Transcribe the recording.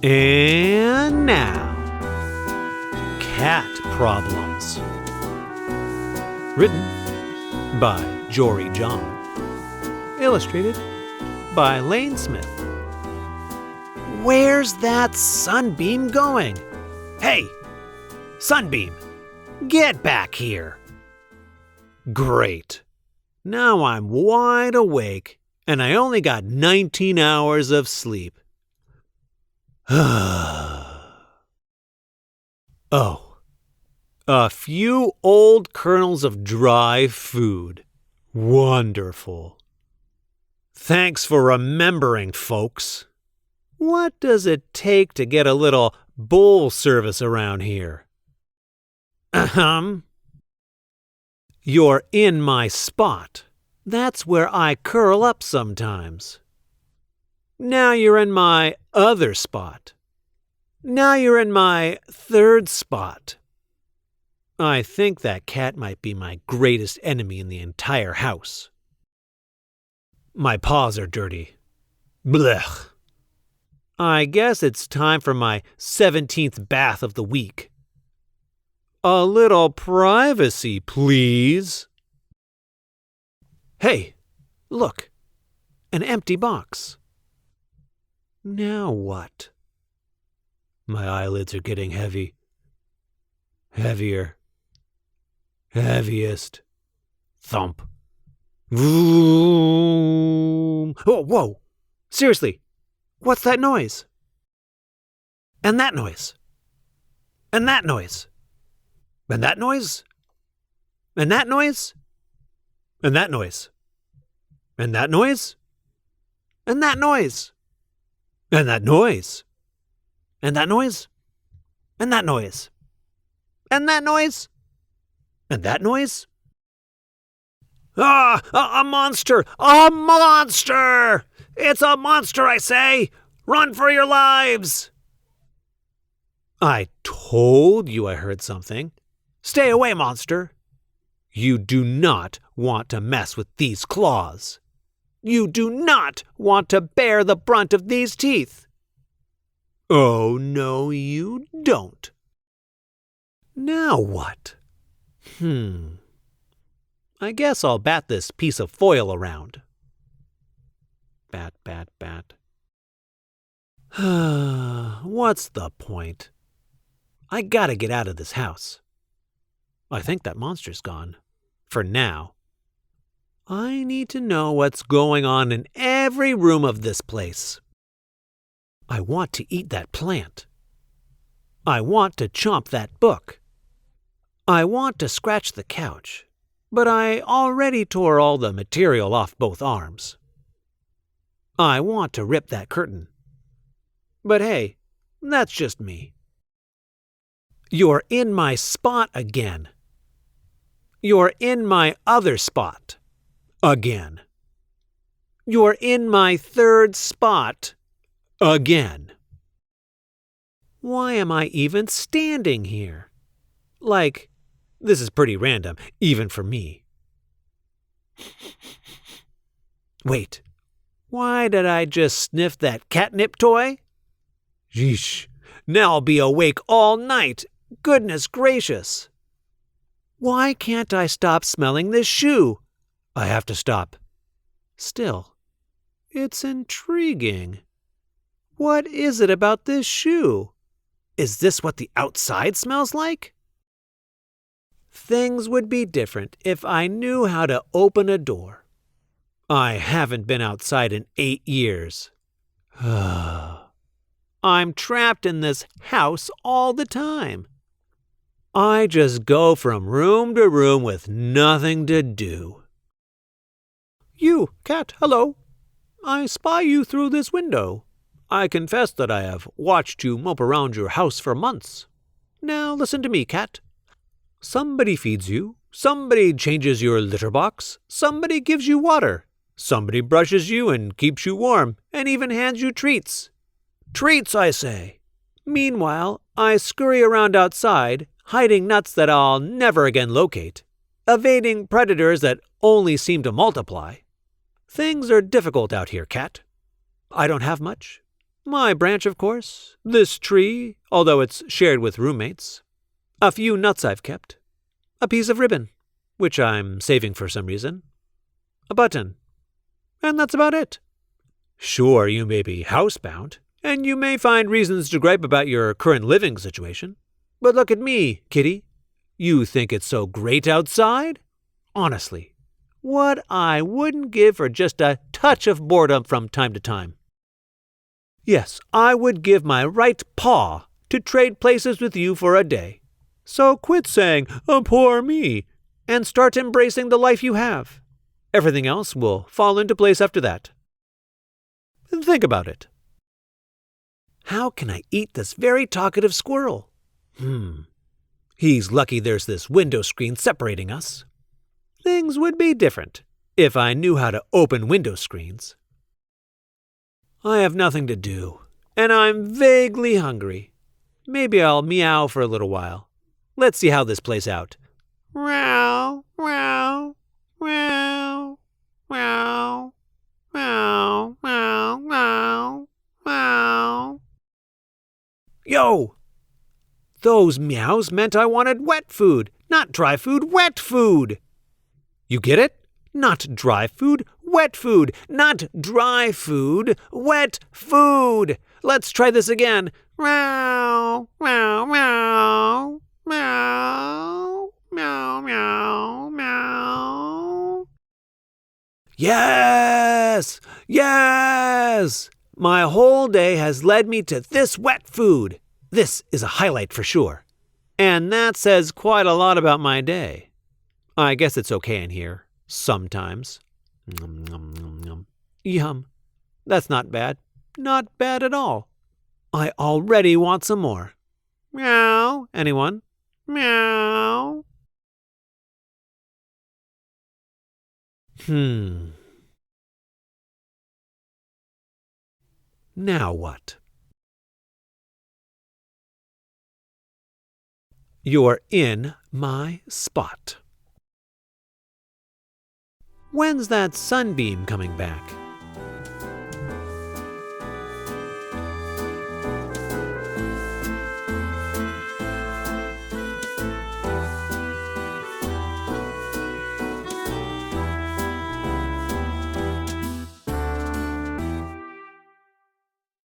And now, Cat Problems. Written by Jory John. Illustrated by Lane Smith. Where's that Sunbeam going? Hey, Sunbeam, get back here. Great. Now I'm wide awake, and I only got 19 hours of sleep. Oh, a few old kernels of dry food. Wonderful. Thanks for remembering, folks. What does it take to get a little bowl service around here? You're in my spot. That's where I curl up sometimes. Now you're in my other spot. Now you're in my third spot. I think that cat might be my greatest enemy in the entire house. My paws are dirty. Blech. I guess it's time for my 17th bath of the week. A little privacy, please. Hey, look, an empty box. Now what? My eyelids are getting heavy. Heavier. Heaviest. Thump. Vroom. Oh, whoa. Seriously, what's that noise? And that noise. And that noise. And that noise. And that noise. And that noise. And that noise. And that noise. And that noise. And that noise. And that noise. And that noise. And that noise. Ah! A monster! A monster! It's a monster, I say! Run for your lives! I told you I heard something. Stay away, monster. You do not want to mess with these claws. You do not want to bear the brunt of these teeth. Oh, no, you don't. Now what? I guess I'll bat this piece of foil around. Bat, bat, bat. What's the point? I gotta get out of this house. I think that monster's gone. For now. I need to know what's going on in every room of this place. I want to eat that plant. I want to chomp that book. I want to scratch the couch, but I already tore all the material off both arms. I want to rip that curtain. But hey, that's just me. You're in my spot again. You're in my other spot. Again. You're in my third spot. Again. Why am I even standing here? Like, this is pretty random, even for me. Wait, why did I just sniff that catnip toy? Yeesh, now I'll be awake all night. Goodness gracious. Why can't I stop smelling this shoe? I have to stop. Still, it's intriguing. What is it about this shoe? Is this what the outside smells like? Things would be different if I knew how to open a door. I haven't been outside in 8 years. I'm trapped in this house all the time. I just go from room to room with nothing to do. You, cat, hello. I spy you through this window. I confess that I have watched you mope around your house for months. Now listen to me, cat. Somebody feeds you, somebody changes your litter box, somebody gives you water, somebody brushes you and keeps you warm, and even hands you treats. Treats, I say. Meanwhile, I scurry around outside, hiding nuts that I'll never again locate, evading predators that only seem to multiply. Things are difficult out here, cat. I don't have much. My branch, of course. This tree, although it's shared with roommates. A few nuts I've kept. A piece of ribbon, which I'm saving for some reason. A button. And that's about it. Sure, you may be housebound, and you may find reasons to gripe about your current living situation. But look at me, Kitty. You think it's so great outside? Honestly, what I wouldn't give for just a touch of boredom from time to time. Yes, I would give my right paw to trade places with you for a day. So quit saying, poor me, and start embracing the life you have. Everything else will fall into place after that. Think about it. How can I eat this very talkative squirrel? He's lucky there's this window screen separating us. Things would be different if I knew how to open window screens. I have nothing to do, and I'm vaguely hungry. Maybe I'll meow for a little while. Let's see how this plays out. Meow, meow, meow, meow, meow, meow, meow, meow. Yo! Those meows meant I wanted wet food, not dry food, wet food. You get it? Not dry food, wet food. Not dry food, wet food. Let's try this again. Meow, meow, meow, meow, meow, meow, meow. Yes! Yes! My whole day has led me to this wet food. This is a highlight for sure. And that says quite a lot about my day. I guess it's okay in here. Sometimes. Yum. That's not bad. Not bad at all. I already want some more. Meow. Anyone? Meow. Now what? You're in my spot. When's that sunbeam coming back?